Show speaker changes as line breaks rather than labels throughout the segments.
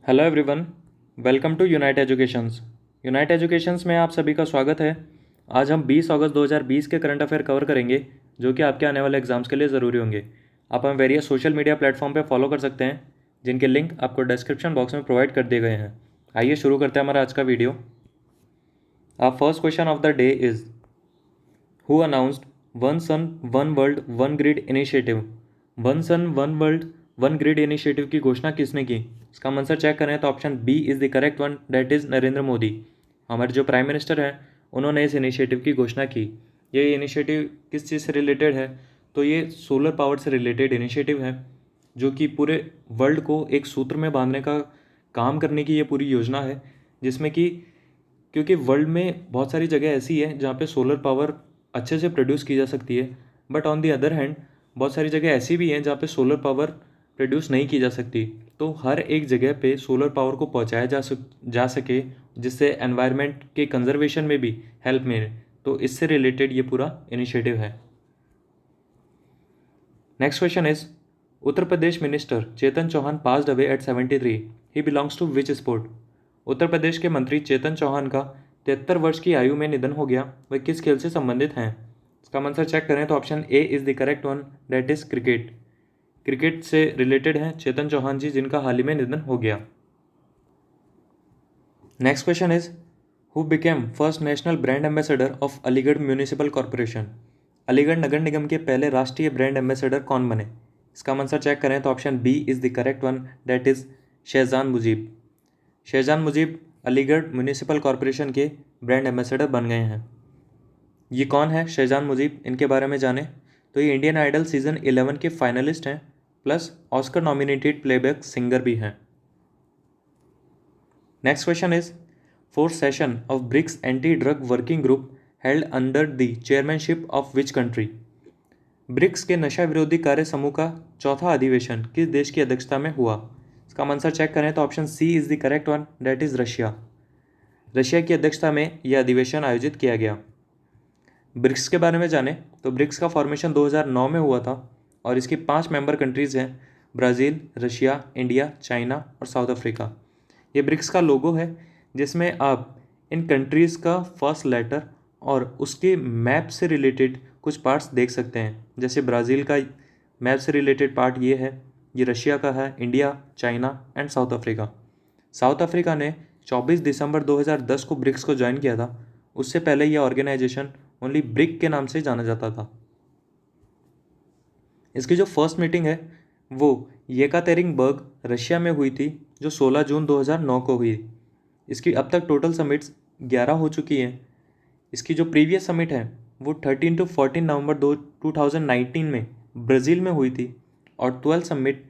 Hello everyone, welcome to Unite Educations. Unite Educations में आप सभी का स्वागत है। आज हम 20 अगस्त 2020 के करंट अफेयर कवर करेंगे जो कि आपके आने वाले एग्जाम्स के लिए ज़रूरी होंगे। आप हमें वेरियस सोशल मीडिया प्लेटफॉर्म पे फॉलो कर सकते हैं जिनके लिंक आपको डिस्क्रिप्शन बॉक्स में प्रोवाइड कर दिए गए हैं। आइए शुरू करते हैं हमारा आज का video. Our first question of the day is who announced one sun one world one grid initiative. One sun one world one grid initiative की घोषणा किसने की? इसका आंसर चेक करें तो option B is the correct one, that is Narendra Modi. हमारे जो prime minister हैं उन्होंने इस इनिशिएटिव की घोषणा की। ये इनिशिएटिव किस चीज़ से रिलेटेड है? तो ये सोलर पावर से रिलेटेड इनिशिएटिव है जो कि पूरे वर्ल्ड को एक सूत्र में बांधने का काम करने की ये पूरी योजना है, जिसमें कि क्योंकि वर्ल्ड में बहुत सारी जगह ऐसी है जहाँ पे सोलर पावर अच्छे से प्रोड्यूस की जा सकती है, but on the other hand बहुत सारी जगह ऐसी भी हैं जहाँ पे सोलर पावर प्रोड्यूस नहीं की जा सकती। तो हर एक जगह पे सोलर पावर को पहुँचाया जा सके जिससे एनवायरनमेंट के कंजर्वेशन में भी हेल्प मिले। तो इससे रिलेटेड ये पूरा इनिशिएटिव है। Next question is Uttar Pradesh minister Chetan Chauhan passed away at 73। He belongs to which sport? Uttar Pradesh के मंत्री चेतन चौहान का 73 वर्ष की आयु में निधन हो गया। वह किस खेल से संबंधित हैं? इसका आंसर चेक करें तो option A is the correct one, that is cricket. Cricket से रिलेटेड हैं चेतन चौहान जी, जिनका हाल ही में निधन हो गया। Next question is who became first national brand ambassador of Aligarh municipal corporation. Aligarh नगर निगम के पहले राष्ट्रीय ब्रांड एम्बेसडर कौन बने? इसका आंसर चेक करें तो option B is the correct one, that is Shahjan Mujeeb. Shahjan Mujeeb Aligarh municipal corporation के ब्रांड एम्बेसडर बन गए हैं। ये कौन है शहजान मुजीब, इनके बारे में जाने तो ये इंडियन आइडल सीजन 11 के फाइनलिस्ट हैं, plus Oscar nominated playback singer भी हैं। Next question is fourth session of BRICS anti drug working group held under the chairmanship of which country. BRICS के नशा विरोधी कार्य समूह का चौथा अधिवेशन किस देश की अध्यक्षता में हुआ? इसका आंसर चेक करें तो option C is the correct one, that is Russia. Russia की अध्यक्षता में यह अधिवेशन आयोजित किया गया। ब्रिक्स के बारे में जाने तो ब्रिक्स का फॉर्मेशन 2009 में हुआ था और इसकी 5 मेंबर कंट्रीज़ हैं, ब्राज़ील, रशिया, इंडिया, चाइना और साउथ अफ्रीका। ये ब्रिक्स का लोगो है जिसमें आप इन कंट्रीज़ का फर्स्ट लेटर और उसके मैप से रिलेटेड कुछ पार्ट्स देख सकते हैं। जैसे ब्राज़ील का मैप से रिलेटेड पार्ट ये है, ये रशिया का है, India, China and south Africa. South Africa ने 24 दिसंबर 2010 को ब्रिक्स को ज्वाइन किया था। उससे पहले यह ऑर्गेनाइजेशन ओनली ब्रिक के नाम से जाना जाता था। इसकी जो फर्स्ट मीटिंग है वो येकातेरिनबर्ग रशिया में हुई थी, जो 16 जून 2009 को हुई। इसकी अब तक टोटल समिट्स 11 हो चुकी हैं। इसकी जो प्रीवियस समिट है वो 13 to 14 नवंबर 2019 में ब्राज़ील में हुई थी और 12 समिट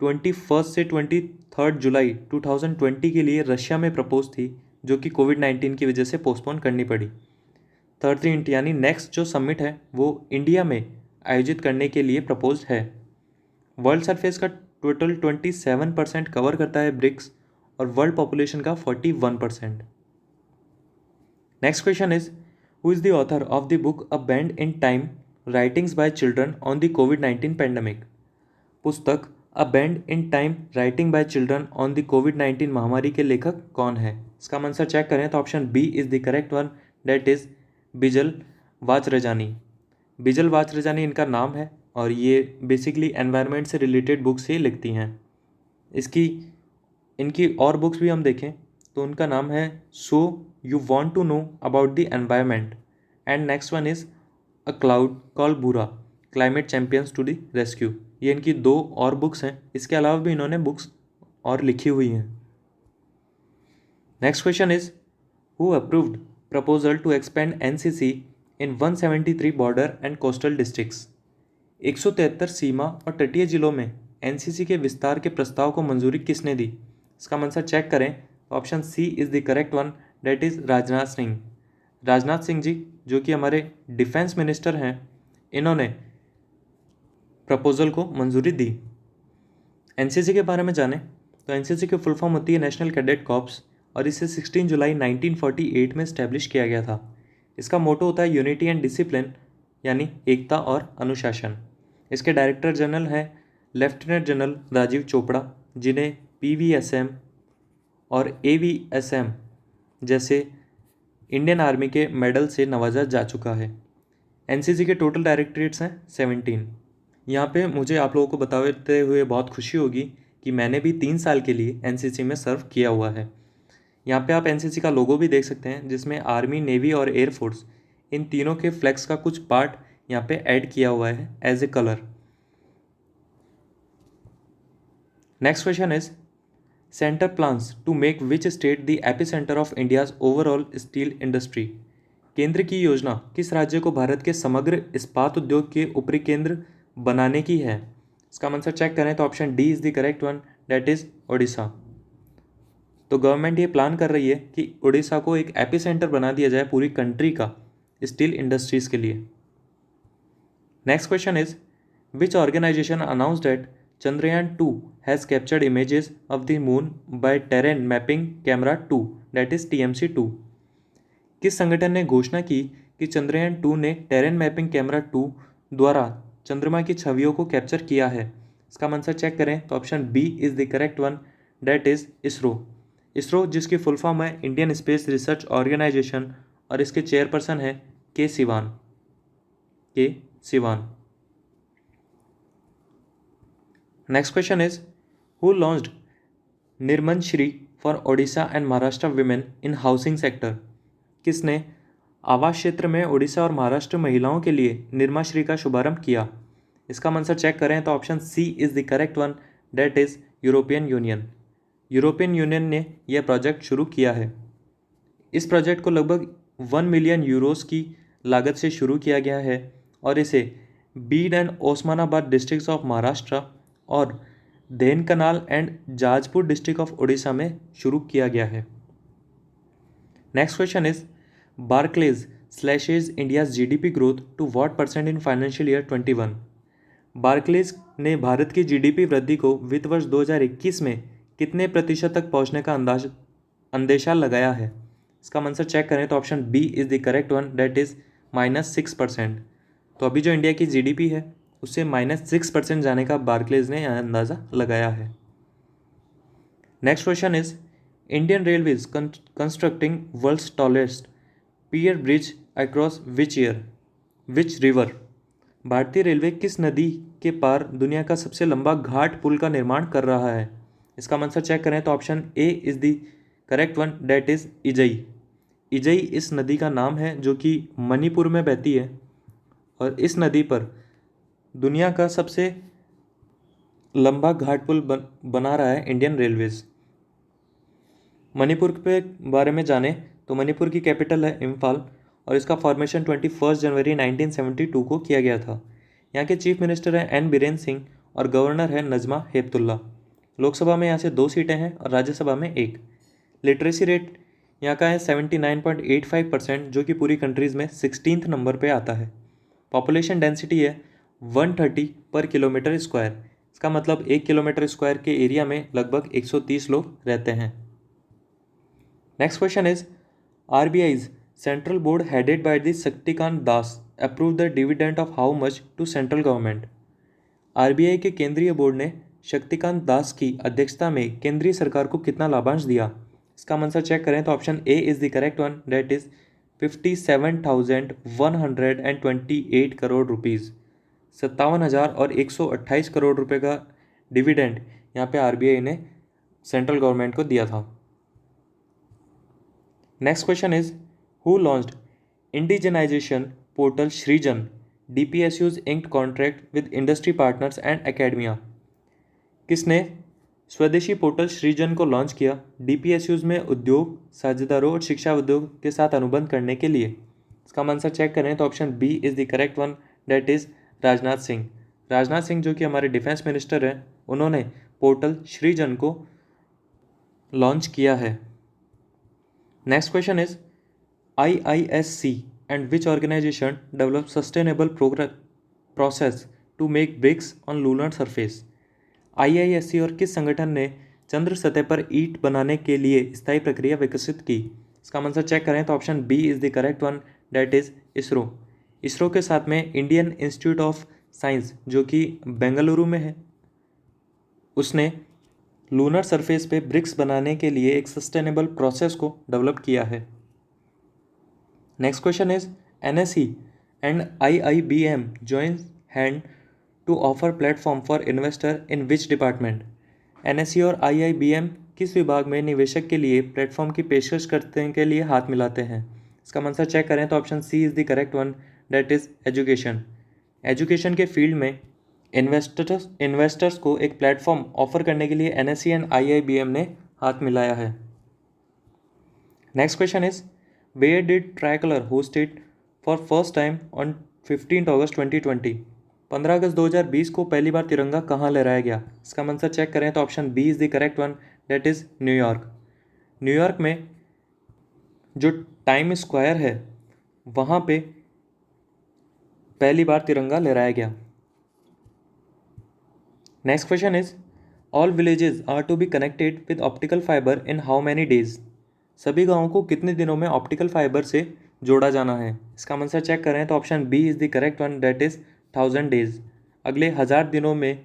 21 से 23 जुलाई 2020 के लिए रशिया में प्रपोज थी, जो कि कोविड-19 की वजह से पोस्टपोन करनी पड़ी। 13 यानी नेक्स्ट जो समिट है वो इंडिया में आयोजित करने के लिए प्रपोज है। वर्ल्ड सरफेस का टोटल 27% कवर करता है ब्रिक्स और वर्ल्ड पॉपुलेशन का 41%। Next question is who is the author of the book A Bend in Time writings by children on the कोविड-19 पैंडमिक। पुस्तक A Bend in Time writing by children on the कोविड-19 महामारी के लेखक कौन है? इसका आंसर चेक करें तो option B is the correct one, that is Bijal Vachharajani. Bijal Vachharajani इनका नाम है और ये बेसिकली एनवायरनमेंट से रिलेटेड बुक्स ही लिखती हैं। इसकी इनकी और बुक्स भी हम देखें तो उनका नाम है so you want to know about the environment and next one is A Cloud Called Bhura Climate Champions to the Rescue. ये इनकी 2 और बुक्स हैं। इसके अलावा भी इन्होंने बुक्स और लिखी हुई हैं। Next question is who approved proposal to expand NCC in 173 border and coastal districts. 173 सीमा और तटीय जिलों में एनसीसी के विस्तार के प्रस्ताव को मंजूरी किसने दी? इसका आंसर चेक करें तो option C is the correct one, that is Rajnath Singh. Rajnath Singh ji जो कि हमारे डिफेंस मिनिस्टर हैं, इन्होंने प्रपोजल को मंजूरी दी। एनसीसी के बारे में जानें तो एनसीसी की फुल फॉर्म होती है नेशनल कैडेट कॉर्प्स और इसे 16 जुलाई 1948 में इस्टेब्लिश किया गया था। इसका मोटो होता है यूनिटी एंड डिसिप्लिन, यानी एकता और अनुशासन। इसके डायरेक्टर जनरल हैं लेफ्टिनेंट जनरल राजीव चोपड़ा, जिन्हें पीवीएसएम और AVSM जैसे इंडियन आर्मी के मेडल से नवाजा जा चुका है। NCC के टोटल डायरेक्टरेट्स हैं 17। यहाँ पे मुझे आप लोगों को बताते हुए बहुत खुशी होगी कि मैंने भी 3 साल के लिए NCC में सर्व किया हुआ है। यहाँ पे आप NCC का लोगो भी देख सकते हैं, जिसमें आर्मी, नेवी और एयरफोर्स इन तीनों के फ्लैग्स का कुछ पार्ट यहाँ पे ऐड किया हुआ है as a colour. Next question is centre plans to make which state the epicentre of India's overall steel industry. केंद्र की योजना किस राज्य को भारत के समग्र इस्पात उद्योग के ऊपरी केंद्र बनाने की है? इसका आंसर चेक करें तो option D is the correct one, that is Odisha. तो गवर्नमेंट ये प्लान कर रही है कि उड़ीसा को एक एपिसेंटर बना दिया जाए पूरी कंट्री का स्टील इंडस्ट्रीज के लिए। Next question is which organisation announce that Chandrayaan-2 has captured images of the moon by terrain mapping camera 2, that is TMC-2। किस संगठन ने घोषणा की कि चंद्रयान-2 ने टेरेन मैपिंग कैमरा 2 द्वारा चंद्रमा की छवियों को कैप्चर किया है? इसका आंसर चेक करें तो option B is the correct one, that is ISRO. ISRO जिसकी फुल फॉर्म है इंडियन स्पेस रिसर्च ऑर्गेनाइजेशन और इसके चेयरपर्सन है K Sivan. Next question is who launched Nirman Shree for Odisha and Maharashtra women in housing sector? किसने आवास क्षेत्र में ओडिशा और महाराष्ट्र महिलाओं के लिए निर्माश्री का शुभारंभ किया? इसका आंसर चेक करें तो option C is the correct one, that is European Union. European Union ने यह प्रोजेक्ट शुरू किया है। इस प्रोजेक्ट को लगभग 1 मिलियन यूरोस की लागत से शुरू किया गया है और इसे Beed and Osmanabad districts of Maharashtra और Dhenkanal and Jajpur district of Orissa में शुरू किया गया है। Next question is Barclays slashes India's GDP growth to what percent in financial year 21? Barclays ने भारत की जीडीपी वृद्धि को वित्त वर्ष 2021 में कितने प्रतिशत तक पहुंचने का अंदेशा लगाया है? इसका आंसर चेक करें तो option B is the correct one, that is -6%। तो अभी जो इंडिया की जीडीपी है उससे -6% जाने का बार्कलेज ने अंदाज़ा लगाया है। Next question is Indian railways constructing world's tallest pier bridge across which river? भारतीय रेलवे किस नदी के पार दुनिया का सबसे लंबा घाट पुल का निर्माण कर रहा है? इसका आंसर चेक करें तो option A is the correct one, that is इजई। इजई इस नदी का नाम है जो कि मणिपुर में बहती है और इस नदी पर दुनिया का सबसे लंबा घाट पुल बना रहा है इंडियन रेलवेज। मणिपुर के बारे में जाने तो मणिपुर की कैपिटल है इम्फाल और इसका फॉर्मेशन 21 जनवरी 1972 को किया गया था। यहाँ के चीफ मिनिस्टर हैं एन बीरेन सिंह और गवर्नर है नजमा हेपतुल्ला। लोकसभा में यहाँ से 2 सीटें हैं और राज्यसभा में 1। लिटरेसी रेट यहाँ का है 79.85%, जो कि पूरी कंट्रीज़ में 16th नंबर पे आता है। पॉपुलेशन डेंसिटी है 130 पर किलोमीटर स्क्वायर। इसका मतलब 1 किलोमीटर स्क्वायर के एरिया में लगभग 130 लोग रहते हैं। Next question is RBI's central board headed by the Shaktikanta Das approve the dividend of how much to central government? RBI के केंद्रीय बोर्ड ने शक्तिकांत दास की अध्यक्षता में केंद्रीय सरकार को कितना लाभांश दिया? इसका आंसर चेक करें तो option A is the correct one, that is 57,128 crore rupees. 57,128 crore रुपए का डिविडेंड यहाँ पे RBI ने सेंट्रल गवर्नमेंट को दिया था। Next question is who launched indigenisation portal सृजन DPSU's inked contract with industry partners and academia? किसने स्वदेशी पोर्टल सृजन को लॉन्च किया DPSU's में उद्योग साझेदारों और शिक्षा उद्योग के साथ अनुबंध करने के लिए? इसका आंसर चेक करें तो option B is the correct one, that is Rajnath Singh. Rajnath Singh जो कि हमारे डिफेंस मिनिस्टर हैं, उन्होंने पोर्टल सृजन को लॉन्च किया है। Next question is IISC and which organisation develop sustainable process to make bricks on lunar surface? IISC और किस संगठन ने चंद्र सतह पर ईंट बनाने के लिए स्थायी प्रक्रिया विकसित की? इसका आंसर चेक करें तो option B is the correct one, that is ISRO. ISRO के साथ में इंडियन इंस्टीट्यूट ऑफ साइंस जो कि बेंगलुरु में है, उसने लूनर सरफेस पे ब्रिक्स बनाने के लिए एक सस्टेनेबल प्रोसेस को डेवलप किया है? Next question is NSE and IIBM join hand to offer platform for investor in which department? NSE और IIBM किस विभाग में निवेशक के लिए प्लेटफॉर्म की पेशकश करने के लिए हाथ मिलाते हैं? इसका आंसर चेक करें तो option C is the correct one, that is education. Education के फील्ड में इन्वेस्टर्स को एक प्लेटफॉर्म ऑफर करने के लिए NSE एंड IIBM ने हाथ मिलाया है। Next question is where did tricolour hosted for first time on 15 अगस्त 2020? 15 अगस्त 2020 को पहली बार तिरंगा कहाँ लहराया गया? इसका आंसर चेक करें तो option B is the correct one, that is New York. New York में जो टाइम स्क्वायर है वहाँ पे पहली बार तिरंगा लहराया गया। Next question is all villages are to be connected with optical fibre in how many days? सभी गाँवों को कितने दिनों में ऑप्टिकल फाइबर से जोड़ा जाना है? इसका आंसर चेक करें तो option B is the correct one, that is 1000 days. अगले 1000 दिनों में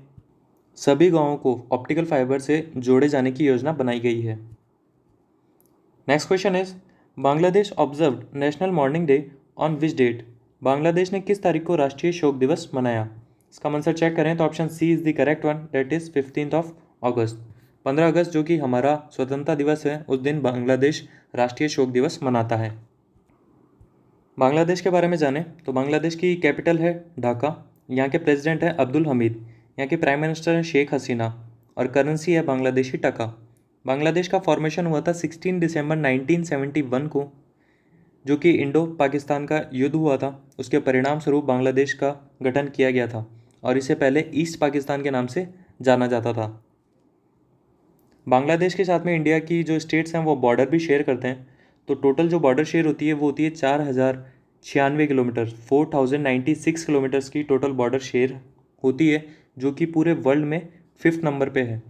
सभी गाँवों को ऑप्टिकल फाइबर से जोड़े जाने की योजना बनाई गई है। Next question is Bangladesh observed national mourning day on which date? Bangladesh ने किस तारीख को राष्ट्रीय शोक दिवस मनाया? इसका आंसर चेक करें तो option C is the correct one, that is 15 August. 15 अगस्त जो कि हमारा स्वतंत्रता दिवस है, उस दिन बांग्लादेश राष्ट्रीय शोक दिवस मनाता है। बांग्लादेश के बारे में जानें तो बांग्लादेश की कैपिटल है ढाका, यहाँ के प्रेसिडेंट है अब्दुल हमीद, यहाँ के प्राइम मिनिस्टर हैं शेख हसीना और करेंसी है बांग्लादेशी टका। बांग्लादेश का फॉर्मेशन हुआ था 16 दिसंबर 1971 को, जो कि इंडो पाकिस्तान का युद्ध हुआ था, उसके परिणाम स्वरूप बांग्लादेश का गठन किया गया था और इसे पहले ईस्ट पाकिस्तान के नाम से जाना जाता था। बांग्लादेश के साथ में इंडिया की जो स्टेट्स हैं वो बॉर्डर भी शेयर करते हैं, तो टोटल जो बॉर्डर शेयर होती है वो होती है 4096 किलोमीटर, 4096 किलोमीटर्स की टोटल बॉर्डर शेयर होती है, जो कि पूरे वर्ल्ड में 5th नंबर पे है।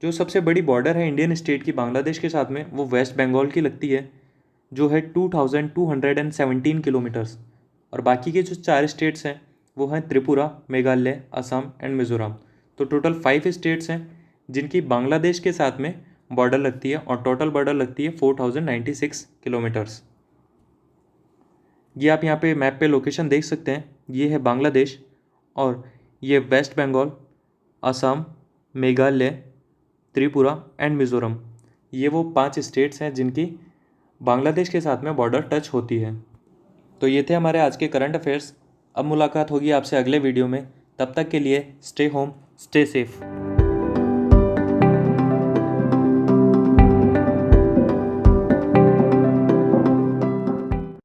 जो सबसे बड़ी बॉर्डर है इंडियन स्टेट की बांग्लादेश के साथ में वो वेस्ट बंगाल की लगती है, जो है 2217 किलोमीटर्स, और बाकी के जो 4 स्टेट्स हैं वो हैं त्रिपुरा, मेघालय, असम एंड मिज़ोरम। तो टोटल 5 स्टेट्स हैं जिनकी बांग्लादेश के साथ में बॉर्डर लगती है और टोटल बॉर्डर लगती है 4096 किलोमीटर्स। ये आप यहाँ पे मैप पे लोकेशन देख सकते हैं, ये है बांग्लादेश और ये वेस्ट बंगाल, असम, मेघालय, त्रिपुरा एंड मिज़ोरम, ये वो 5 स्टेट्स हैं जिनकी बांग्लादेश के साथ में बॉर्डर टच होती है। तो ये थे हमारे आज के करंट अफेयर्स। अब मुलाकात होगी आपसे अगले वीडियो में, तब तक के लिए स्टे होम, स्टे सेफ।